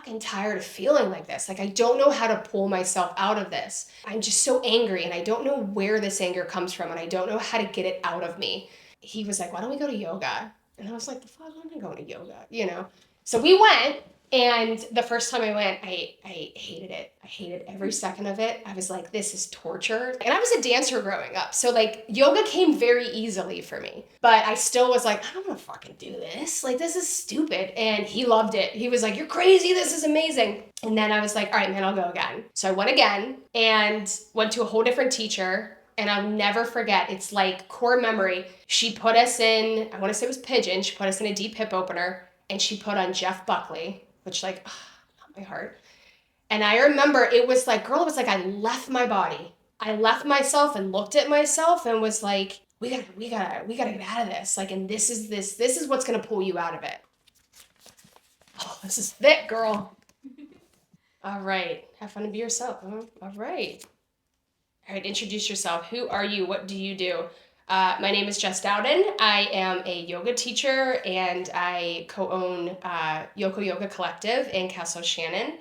fucking tired of feeling like this. Like, I don't know how to pull myself out of this. I'm just so angry and I don't know where this anger comes from and I don't know how to get it out of me. He was like, why don't we go to yoga? And I was like, the fuck, I'm not going to yoga, you know? So we went, and the first time I went, I hated it. I hated every second of it. I was like, this is torture. And I was a dancer growing up. So like yoga came very easily for me. But I still was like, I don't want to fucking do this. Like, this is stupid. And he loved it. He was like, you're crazy. This is amazing. And then I was like, all right, man, I'll go again. So I went again and went to a whole different teacher. And I'll never forget, it's like core memory. She put us in, I want to say it was Pigeon. She put us in a deep hip opener and she put on Jeff Buckley, which like, not my heart. And I remember it was like, girl, it was like I left my body. I left myself and looked at myself and was like, we gotta get out of this. Like, and this is what's gonna pull you out of it. Oh, this is thick, girl. All right, have fun and be yourself. All right. All right, introduce yourself. Who are you? What do you do? My name is Jess Dowden. I am a yoga teacher and I co-own Yoko Yoga Collective in Castle Shannon.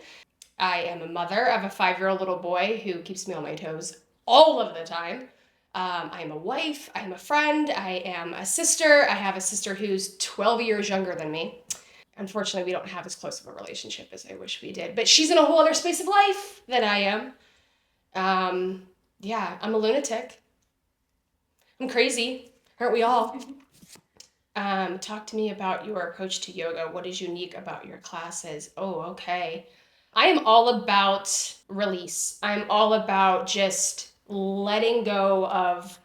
I am a mother of a 5-year-old little boy who keeps me on my toes all of the time. I am a wife. I am a friend. I am a sister. I have a sister who's 12 years younger than me. Unfortunately, we don't have as close of a relationship as I wish we did, but she's in a whole other space of life than I am. Yeah, I'm a lunatic. I'm crazy. Aren't we all? Talk to me about your approach to yoga. What is unique about your classes? Oh, okay. I am all about release. I'm all about just letting go of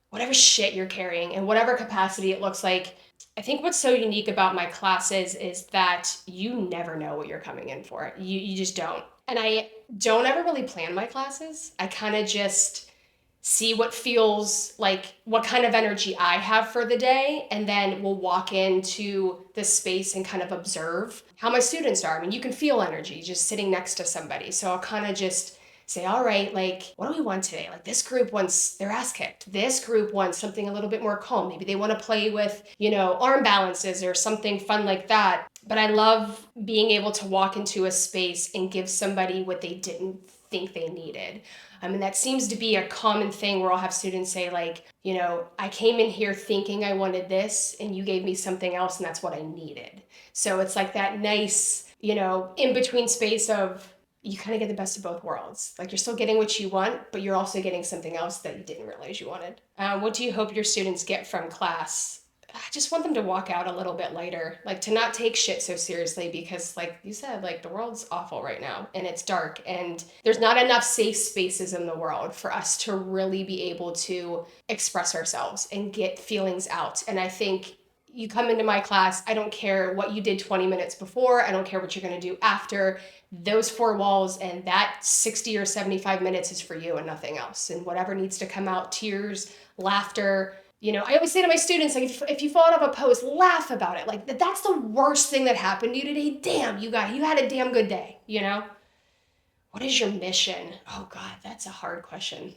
whatever shit you're carrying in whatever capacity it looks like. I think what's so unique about my classes is that you never know what you're coming in for. You just don't. And I don't ever really plan my classes. I kind of just see what feels like, what kind of energy I have for the day, and then we'll walk into this space and kind of observe how my students are. I mean, you can feel energy just sitting next to somebody. So I'll kind of just say, all right, like, what do we want today? Like, this group wants their ass kicked. This group wants something a little bit more calm. Maybe they want to play with, arm balances or something fun like that. But I love being able to walk into a space and give somebody what they didn't think they needed. I mean, that seems to be a common thing where I'll have students say, like, I came in here thinking I wanted this and you gave me something else and that's what I needed. So it's like that nice, in between space of you kind of get the best of both worlds. Like, you're still getting what you want, but you're also getting something else that you didn't realize you wanted. What do you hope your students get from class? I just want them to walk out a little bit lighter, like to not take shit so seriously because, like you said, like the world's awful right now and it's dark and there's not enough safe spaces in the world for us to really be able to express ourselves and get feelings out. And I think you come into my class, I don't care what you did 20 minutes before, I don't care what you're going to do after. Those 4 walls and that 60 or 75 minutes is for you and nothing else. And whatever needs to come out, tears, laughter. I always say to my students, like, if you fall out of a pose, laugh about it. Like, that's the worst thing that happened to you today. Damn, you had a damn good day, What is your mission? Oh God, that's a hard question.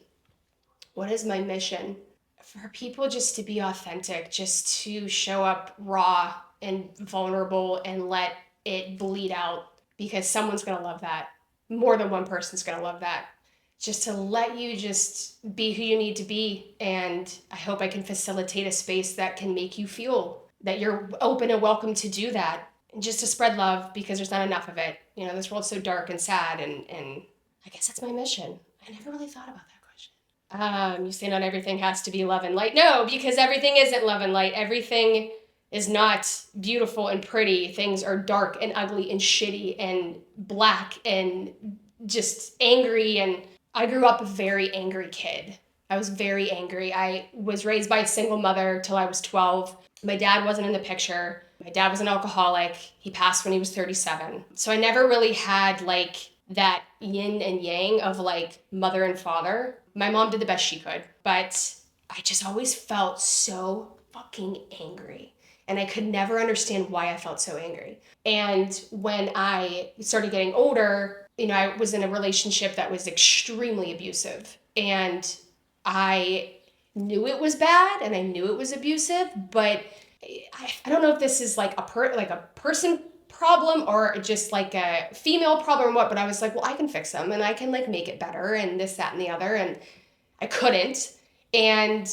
What is my mission? For people just to be authentic, just to show up raw and vulnerable and let it bleed out because someone's going to love that. More than one person's going to love that. Just to let you just be who you need to be. And I hope I can facilitate a space that can make you feel that you're open and welcome to do that. And just to spread love because there's not enough of it. This world's so dark and sad and I guess that's my mission. I never really thought about that question. You say not everything has to be love and light. No, because everything isn't love and light. Everything is not beautiful and pretty. Things are dark and ugly and shitty and black and just angry. And I grew up a very angry kid. I was very angry. I was raised by a single mother till I was 12. My dad wasn't in the picture. My dad was an alcoholic. He passed when he was 37. So I never really had like that yin and yang of like mother and father. My mom did the best she could, but I just always felt so fucking angry. And I could never understand why I felt so angry. And when I started getting older, I was in a relationship that was extremely abusive. And I knew it was bad and I knew it was abusive, but I don't know if this is like a person problem or just like a female problem or what, but I was like, well, I can fix them and I can like make it better and this, that, and the other. And I couldn't. And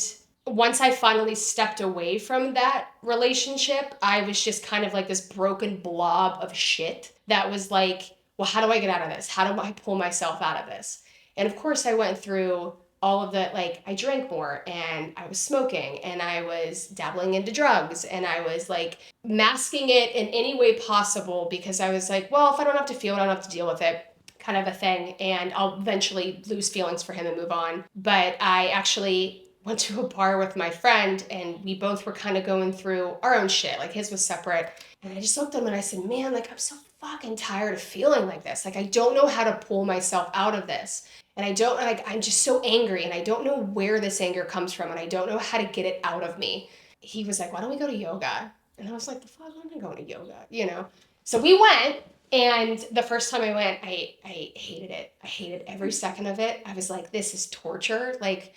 once I finally stepped away from that relationship, I was just kind of like this broken blob of shit that was like, well, how do I get out of this? How do I pull myself out of this? And of course, I went through all of the, like, I drank more and I was smoking and I was dabbling into drugs and I was like masking it in any way possible because I was like, well, if I don't have to feel it, I don't have to deal with it, kind of a thing. And I'll eventually lose feelings for him and move on. But I actually went to a bar with my friend and we both were kind of going through our own shit. Like his was separate. And I just looked at him and I said, man, like I'm so fucking tired of feeling like this. Like I don't know how to pull myself out of this. And I don't like, I'm just so angry and I don't know where this anger comes from and I don't know how to get it out of me. He was like, why don't we go to yoga? And I was like, the fuck, I'm not going to yoga, you know? So we went, and the first time I went, I hated it. I hated every second of it. I was like, this is torture. Like,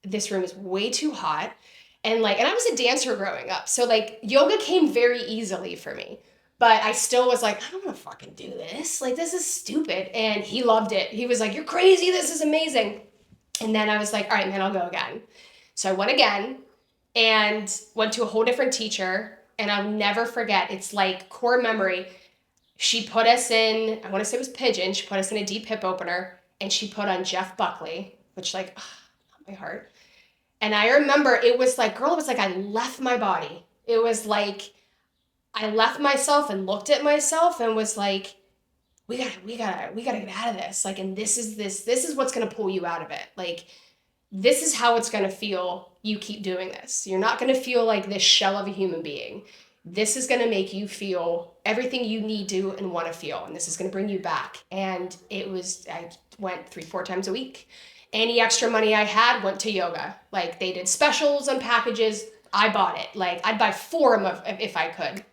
this room is way too hot. And like, and I was a dancer growing up. So like yoga came very easily for me. But I still was like, I don't want to fucking do this. Like, this is stupid. And he loved it. He was like, you're crazy. This is amazing. And then I was like, all right, man, I'll go again. So I went again and went to a whole different teacher. And I'll never forget. It's like core memory. She put us in, I want to say it was Pigeon. She put us in a deep hip opener. And she put on Jeff Buckley, which like, my heart. And I remember it was like, girl, it was like I left my body. It was like I left myself and looked at myself and was like, we gotta get out of this. Like, and this is what's gonna pull you out of it. Like, this is how it's gonna feel. You keep doing this. You're not gonna feel like this shell of a human being. This is gonna make you feel everything you need to and want to feel. And this is gonna bring you back. And I went 3-4 times a week. Any extra money I had went to yoga. Like they did specials on packages. I bought it. Like I'd buy 4 of them if I could.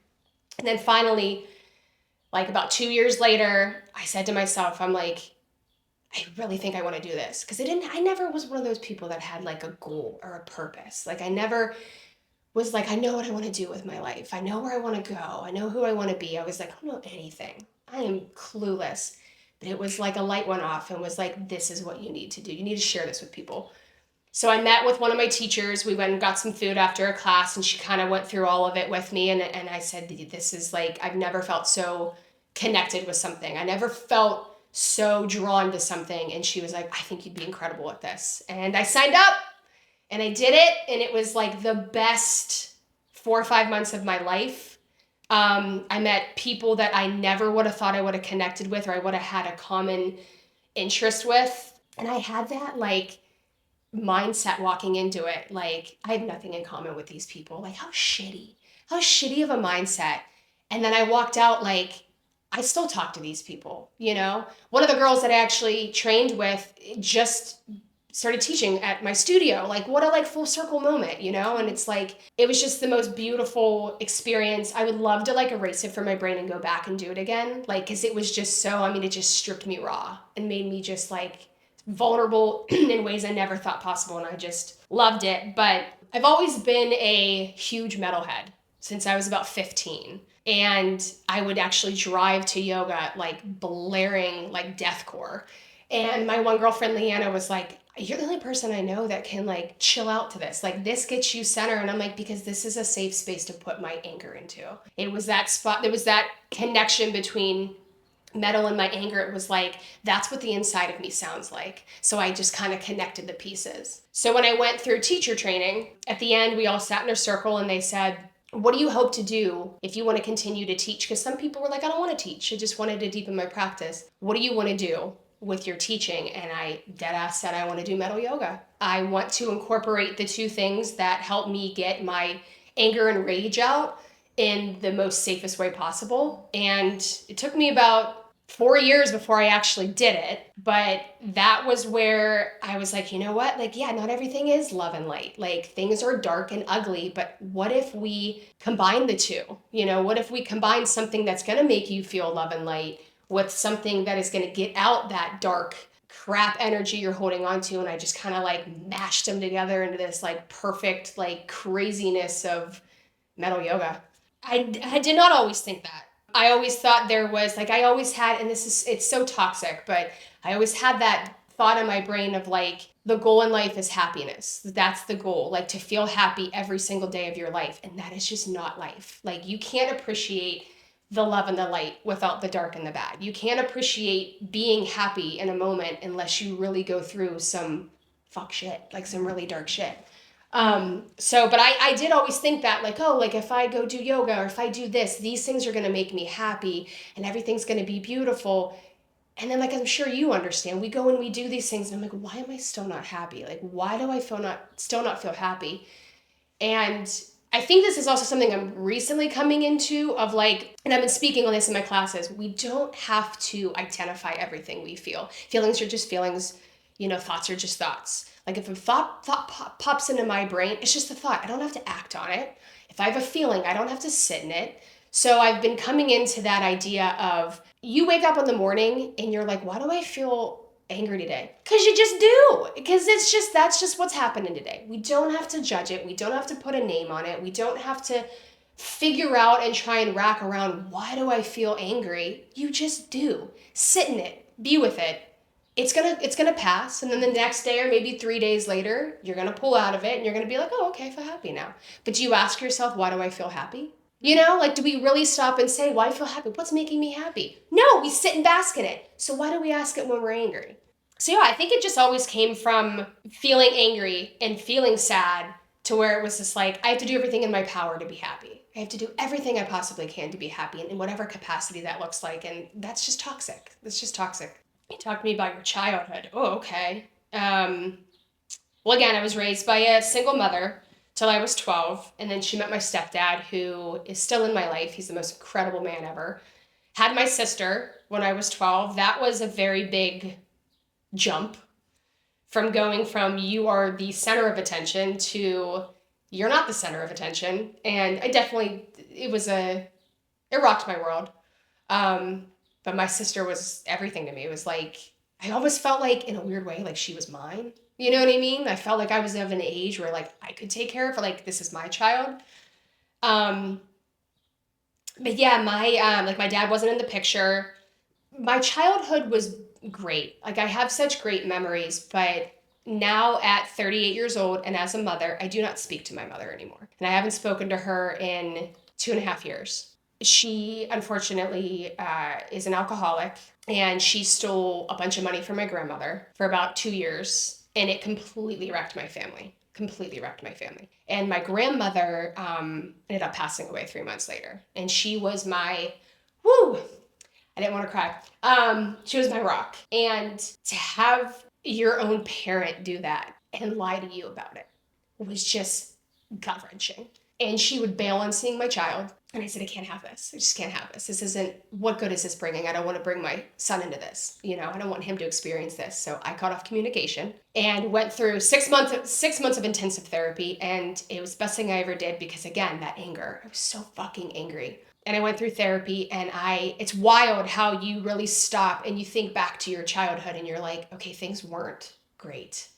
And then finally, like about 2 years later, I said to myself, I'm like, I really think I want to do this. Because I never was one of those people that had like a goal or a purpose. Like I never was like, I know what I want to do with my life. I know where I want to go. I know who I want to be. I was like, I don't know anything. I am clueless. But it was like a light went off and was like, this is what you need to do. You need to share this with people. So I met with one of my teachers. We went and got some food after a class and she kind of went through all of it with me. And I said, this is like, I've never felt so connected with something. I never felt so drawn to something. And she was like, I think you'd be incredible at this. And I signed up and I did it. And it was like the best 4 or 5 months of my life. I met people that I never would have thought I would have connected with or I would have had a common interest with. And I had that like mindset walking into it. Like I have nothing in common with these people. Like how shitty of a mindset. And then I walked out like, I still talk to these people, you know? One of the girls that I actually trained with just started teaching at my studio. Like what a like full circle moment, you know? And it's like, it was just the most beautiful experience. I would love to like erase it from my brain and go back and do it again. Like, cause it was just so, I mean, it just stripped me raw and made me just like vulnerable in ways I never thought possible. And I just loved it. But I've always been a huge metalhead since I was about 15. And I would actually drive to yoga, like blaring like deathcore. And my one girlfriend, Leanna, was like, you're the only person I know that can like chill out to this. Like this gets you center. And I'm like, because this is a safe space to put my anger into. It was that spot. There was that connection between metal and my anger. It was like, that's what the inside of me sounds like. So I just kind of connected the pieces. So when I went through teacher training, at the end, we all sat in a circle and they said, what do you hope to do if you want to continue to teach? Because some people were like, I don't want to teach. I just wanted to deepen my practice. What do you want to do with your teaching? And I dead ass said, I want to do metal yoga. I want to incorporate the 2 things that help me get my anger and rage out in the most safest way possible. And it took me about 4 years before I actually did it. But that was where I was like, you know what? Like, yeah, not everything is love and light. Like things are dark and ugly, but what if we combine the 2? You know, what if we combine something that's going to make you feel love and light with something that is going to get out that dark crap energy you're holding on to? And I just kind of like mashed them together into this like perfect like craziness of metal yoga. I did not always think that. I always thought there was, like, I always had, and it's so toxic, but I always had that thought in my brain of like, the goal in life is happiness. That's the goal, like to feel happy every single day of your life. And that is just not life. Like, you can't appreciate the love and the light without the dark and the bad. You can't appreciate being happy in a moment unless you really go through some fuck shit, like some really dark shit. But I did always think that, like, oh, like if I go do yoga or if I do this, these things are going to make me happy and everything's going to be beautiful. And then, like, I'm sure you understand, we go and we do these things and I'm like, why am I still not happy? Like, why do I still not feel happy? And I think this is also something I'm recently coming into of like, and I've been speaking on this in my classes, we don't have to identify everything we feel. Feelings are just feelings, thoughts are just thoughts. Like if a thought pops into my brain, it's just a thought. I don't have to act on it. If I have a feeling, I don't have to sit in it. So I've been coming into that idea of, you wake up in the morning and you're like, why do I feel angry today? Because you just do. Because that's just what's happening today. We don't have to judge it. We don't have to put a name on it. We don't have to figure out and try and rack around, why do I feel angry? You just do. Sit in it. Be with it. It's gonna pass, and then the next day or maybe 3 days later, you're gonna pull out of it and you're gonna be like, oh, okay, I feel happy now. But do you ask yourself, why do I feel happy? Like, do we really stop and say, why do I feel happy? What's making me happy? No, we sit and bask in it. So why do we ask it when we're angry? So yeah, I think it just always came from feeling angry and feeling sad to where it was just like, I have to do everything in my power to be happy. I have to do everything I possibly can to be happy in whatever capacity that looks like. And that's just toxic. That's just toxic. You talked to me about your childhood. Oh, okay. Well, again, I was raised by a single mother till I was 12. And then she met my stepdad, who is still in my life. He's the most incredible man ever. Had my sister when I was 12. That was a very big jump from going from you are the center of attention to you're not the center of attention. And it rocked my world. But my sister was everything to me. It was like, I always felt like, in a weird way, like she was mine. You know what I mean? I felt like I was of an age where like I could take care of her, like this is my child. But yeah, my dad wasn't in the picture. My childhood was great. Like I have such great memories, but now at 38 years old and as a mother, I do not speak to my mother anymore. And I haven't spoken to her in 2.5 years. She, unfortunately, is an alcoholic, and she stole a bunch of money from my grandmother for about 2 years, and it completely wrecked my family. Completely wrecked my family. And my grandmother ended up passing away 3 months later, and she was my, I didn't want to cry. She was my rock. And to have your own parent do that and lie to you about it was just gut-wrenching. And she would bail on seeing my child. And I said, I can't have this. I just can't have this. This isn't, what good is this bringing? I don't want to bring my son into this. I don't want him to experience this. So I cut off communication and went through 6 months of intensive therapy. And it was the best thing I ever did because, again, that anger, I was so fucking angry. And I went through therapy, and it's wild how you really stop and you think back to your childhood and you're like, okay, things weren't great.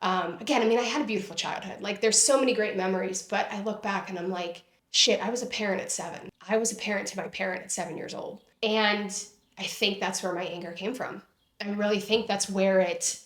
Again, I had a beautiful childhood. Like, there's so many great memories, but I look back and I'm like, shit, I was a parent at 7. I was a parent to my parent at 7 years old. And I think that's where my anger came from. I really think that's where it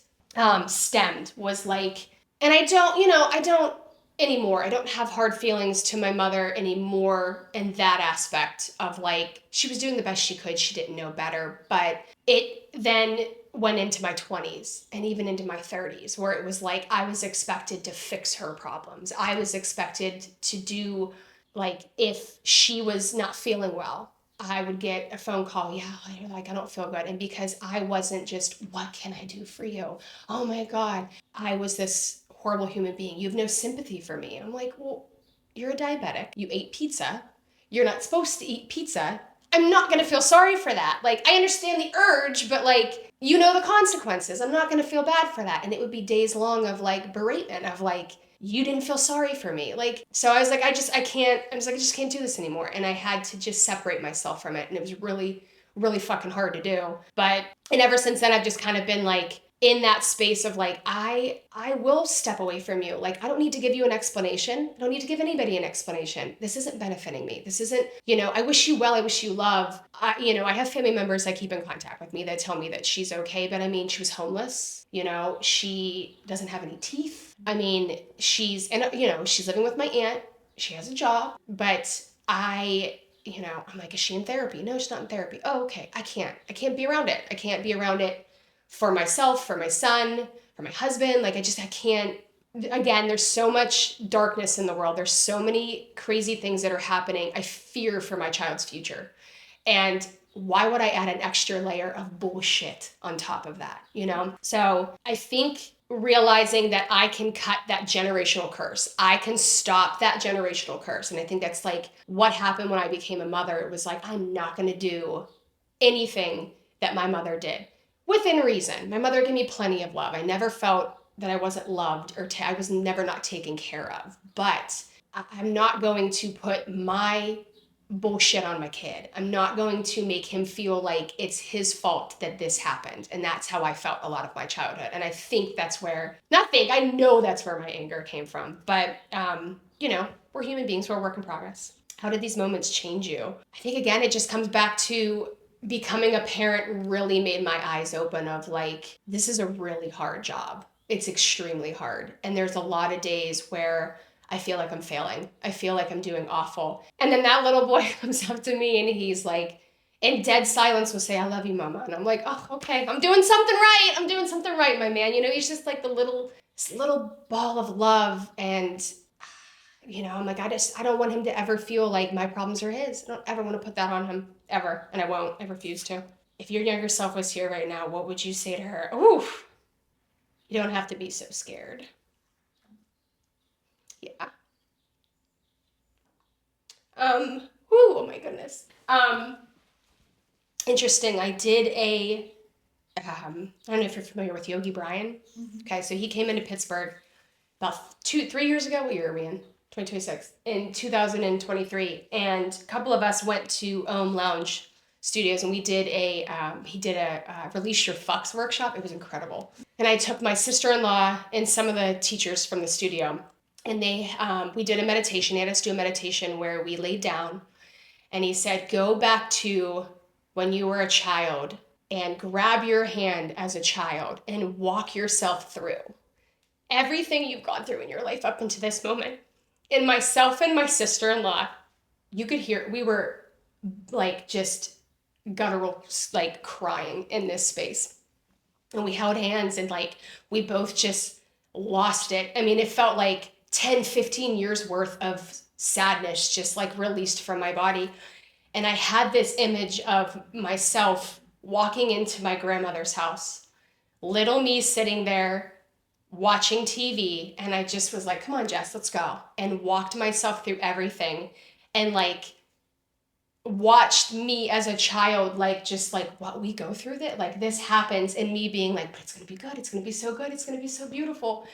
stemmed, was like, and I don't anymore. I don't have hard feelings to my mother anymore in that aspect of like, she was doing the best she could. She didn't know better. But it then went into my 20s and even into my 30s, where it was like I was expected to fix her problems. I was expected to do, like, if she was not feeling well, I would get a phone call. Yeah, I don't feel good. And because I wasn't just, what can I do for you? Oh my God. I was this horrible human being. You have no sympathy for me. I'm like, well, you're a diabetic. You ate pizza. You're not supposed to eat pizza. I'm not going to feel sorry for that. Like, I understand the urge, but like, the consequences. I'm not going to feel bad for that. And it would be days long of like beratement of like, you didn't feel sorry for me. Like, so I was like, I just can't do this anymore. And I had to just separate myself from it. And it was really, really fucking hard to do. And ever since then, I've just kind of been like, in that space of like, I will step away from you. Like, I don't need to give you an explanation. I don't need to give anybody an explanation. This isn't benefiting me. This isn't, I wish you well. I wish you love. I have family members that keep in contact with me that tell me that she's okay. But I mean, she was homeless. She doesn't have any teeth. I mean, she's living with my aunt. She has a job, but I'm like, is she in therapy? No, she's not in therapy. Oh, okay. I can't be around it. I can't be around it for myself, for my son, for my husband. Like, I can't. Again, there's so much darkness in the world. There's so many crazy things that are happening. I fear for my child's future. And why would I add an extra layer of bullshit on top of that, So I think realizing that I can cut that generational curse. I can stop that generational curse. And I think that's like what happened when I became a mother. It was like, I'm not going to do anything that my mother did within reason. My mother gave me plenty of love. I never felt that I wasn't loved or I was never not taken care of. But I'm not going to put my bullshit on my kid. I'm not going to make him feel like it's his fault that this happened. And that's how I felt a lot of my childhood. And I think I know that's where my anger came from. But, we're human beings, we're a work in progress. How did these moments change you? I think, again, it just comes back to becoming a parent really made my eyes open of like, this is a really hard job. It's extremely hard. And there's a lot of days where I feel like I'm failing. I feel like I'm doing awful. And then that little boy comes up to me and he's like, in dead silence will say, I love you, mama. And I'm like, oh, okay, I'm doing something right. I'm doing something right, my man. He's just like this little ball of love. And, I'm like, I don't want him to ever feel like my problems are his. I don't ever want to put that on him, ever. And I won't. I refuse to. If your younger self was here right now, what would you say to her? Ooh, you don't have to be so scared. Yeah. Oh my goodness. Interesting. I did I don't know if you're familiar with Yogi Bryan. Mm-hmm. Okay, so he came into Pittsburgh about 3 years ago. What year are we in? 2026. In 2023. And a couple of us went to Lounge Studios and he did a Release Your Fucks workshop. It was incredible. And I took my sister-in-law and some of the teachers from the studio. And we did a meditation. They had us do a meditation where we laid down and he said, go back to when you were a child and grab your hand as a child and walk yourself through everything you've gone through in your life up until this moment. And myself and my sister-in-law, you could hear, we were like just guttural, like crying in this space. And we held hands and like, we both just lost it. I mean, it felt like 10, 15 years worth of sadness just like released from my body. And I had this image of myself walking into my grandmother's house, little me sitting there watching TV. And I just was like, come on, Jess, let's go. And walked myself through everything and like watched me as a child, like just like what we go through that, like this happens and me being like, but it's going to be good. It's going to be so good. It's going to be so beautiful.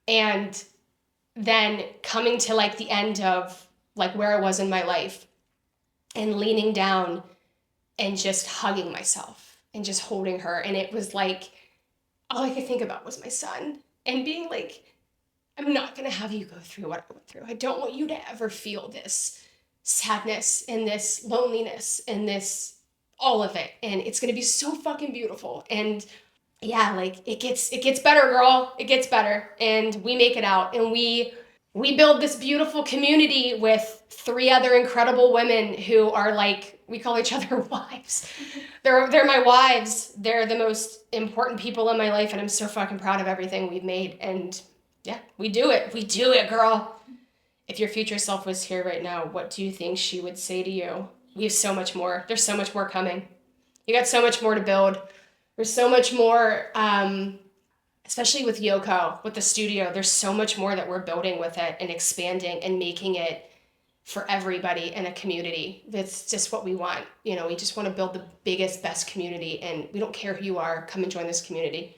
And then coming to like the end of like where I was in my life and leaning down and just hugging myself and just holding her. And it was like, all I could think about was my son and being like, I'm not going to have you go through what I went through. I don't want you to ever feel this sadness and this loneliness and this, all of it. And it's going to be so fucking beautiful. And yeah, like it gets better, girl. It gets better. And we make it out and we build this beautiful community with 3 other incredible women who are like, we call each other wives. They're my wives. They're the most important people in my life. And I'm so fucking proud of everything we've made. And yeah, we do it. We do it, girl. If your future self was here right now, what do you think she would say to you? We have so much more. There's so much more coming. You got so much more to build. There's so much more, especially with Yoko, with the studio, there's so much more that we're building with it and expanding and making it for everybody in a community. That's just what we want. We just want to build the biggest, best community, and we don't care who you are. Come and join this community.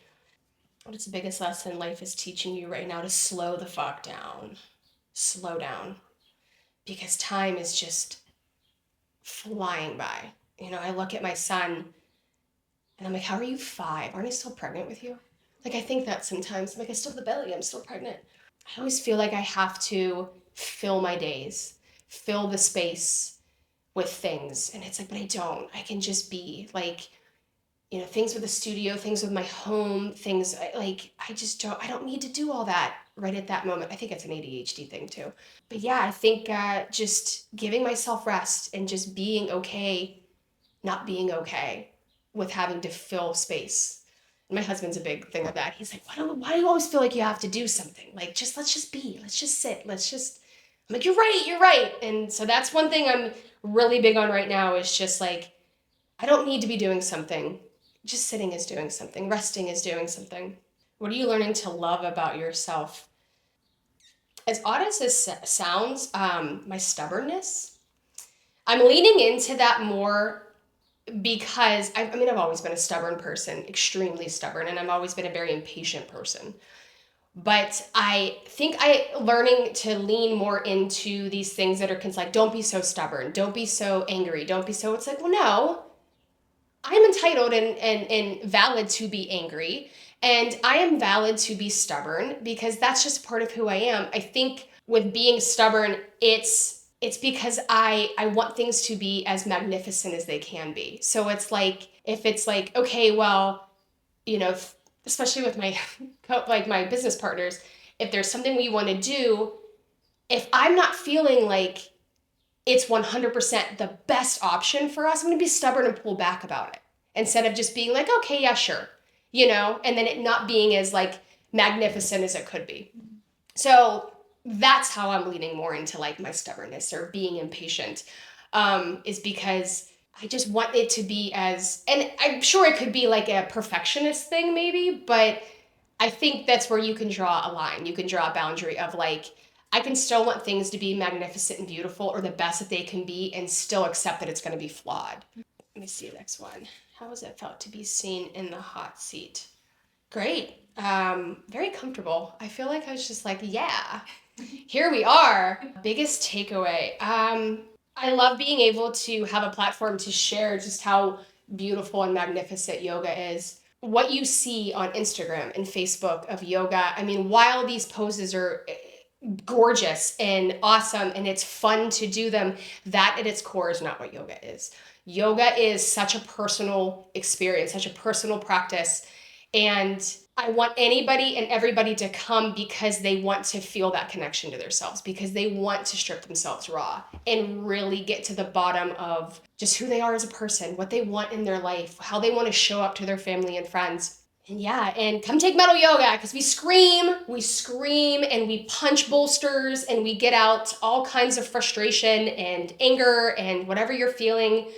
What's the biggest lesson life is teaching you right now? To slow the fuck down. Slow down. Because time is just flying by. I look at my son and I'm like, how are you 5? Aren't I still pregnant with you? Like, I think that sometimes. I'm like, I still have the belly. I'm still pregnant. I always feel like I have to fill my days, fill the space with things. And it's like, but I don't. I can just be like, things with the studio, things with my home, things like, I don't need to do all that right at that moment. I think it's an ADHD thing too. But yeah, I think just giving myself rest and just being okay, not being okay with having to fill space. My husband's a big thing of that. He's like, why do you always feel like you have to do something? Like, let's just be, let's just sit, I'm like, you're right. And so that's one thing I'm really big on right now is just like, I don't need to be doing something. Just sitting is doing something, resting is doing something. What are you learning to love about yourself? As odd as this sounds, my stubbornness, I'm leaning into that more because I've always been a stubborn person, extremely stubborn, and I've always been a very impatient person. But I think learning to lean more into these things that are like, don't be so stubborn, don't be so angry, don't be so, it's like, well, no, I'm entitled and valid to be angry. And I am valid to be stubborn because that's just part of who I am. I think with being stubborn, it's because I want things to be as magnificent as they can be. So it's like, if it's like, okay, well, especially with my like my business partners, if there's something we want to do, if I'm not feeling like it's 100% the best option for us, I'm going to be stubborn and pull back about it instead of just being like, okay, yeah, sure, and then it not being as like magnificent as it could be. So that's how I'm leaning more into like my stubbornness or being impatient, is because I just want it to be and I'm sure it could be like a perfectionist thing maybe, but I think that's where you can draw a line. You can draw a boundary of like, I can still want things to be magnificent and beautiful or the best that they can be and still accept that it's going to be flawed. Let me see the next one. How has it felt to be seen in the hot seat? Great. Very comfortable. I feel like I was just like, yeah, here we are. Biggest takeaway. I love being able to have a platform to share just how beautiful and magnificent yoga is. What you see on Instagram and Facebook of yoga, while these poses are gorgeous and awesome and it's fun to do them, that at its core is not what yoga is. Yoga is such a personal experience, such a personal practice. And I want anybody and everybody to come because they want to feel that connection to themselves, because they want to strip themselves raw and really get to the bottom of just who they are as a person, what they want in their life, how they want to show up to their family and friends. And yeah, and come take metal yoga because we scream and we punch bolsters and we get out all kinds of frustration and anger and whatever you're feeling.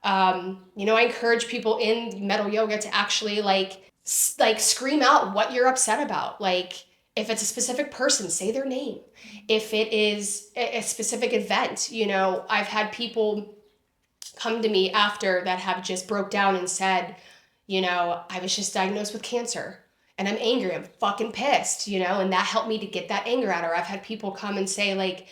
I encourage people in metal yoga to actually like scream out what you're upset about. Like if it's a specific person, say their name. If it is a specific event, I've had people come to me after that have just broke down and said, I was just diagnosed with cancer and I'm angry. I'm fucking pissed, and that helped me to get that anger out. Or I've had people come and say like,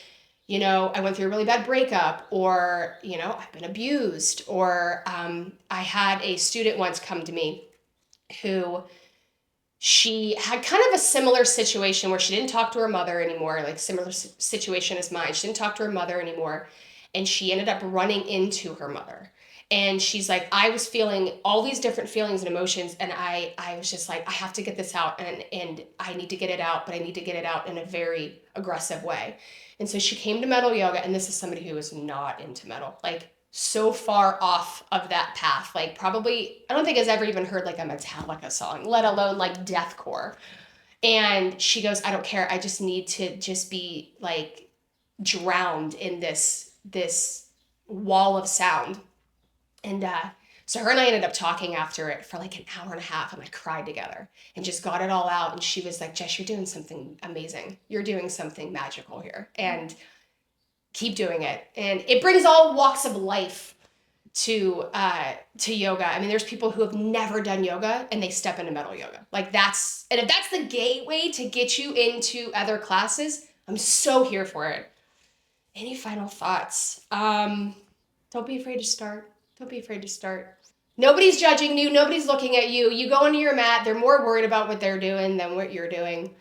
I went through a really bad breakup, or, I've been abused, or I had a student once come to me who she had kind of a similar situation where she didn't talk to her mother anymore, like similar situation as mine. She didn't talk to her mother anymore, and she ended up running into her mother. And she's like, I was feeling all these different feelings and emotions, and I was just like, I have to get this out, and I need to get it out, but I need to get it out in a very aggressive way. And so she came to metal yoga, and this is somebody who is not into metal, like so far off of that path. Like probably, I don't think has ever even heard like a Metallica song, let alone like deathcore. And she goes, I don't care. I just need to just be like drowned in this wall of sound. And so her and I ended up talking after it for like an hour and a half, and I cried together and just got it all out. And she was like, Jess, you're doing something amazing. You're doing something magical here. And keep doing it. And it brings all walks of life to yoga. There's people who have never done yoga and they step into metal yoga. Like and if that's the gateway to get you into other classes, I'm so here for it. Any final thoughts? Don't be afraid to start. Don't be afraid to start. Nobody's judging you. Nobody's looking at you. You go into your mat. They're more worried about what they're doing than what you're doing.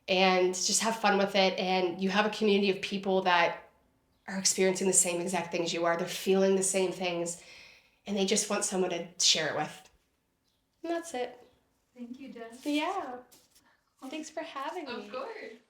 And just have fun with it. And you have a community of people that are experiencing the same exact things you are. They're feeling the same things. And they just want someone to share it with. And that's it. Thank you, Jess. Yeah. Thanks for having me. Of course.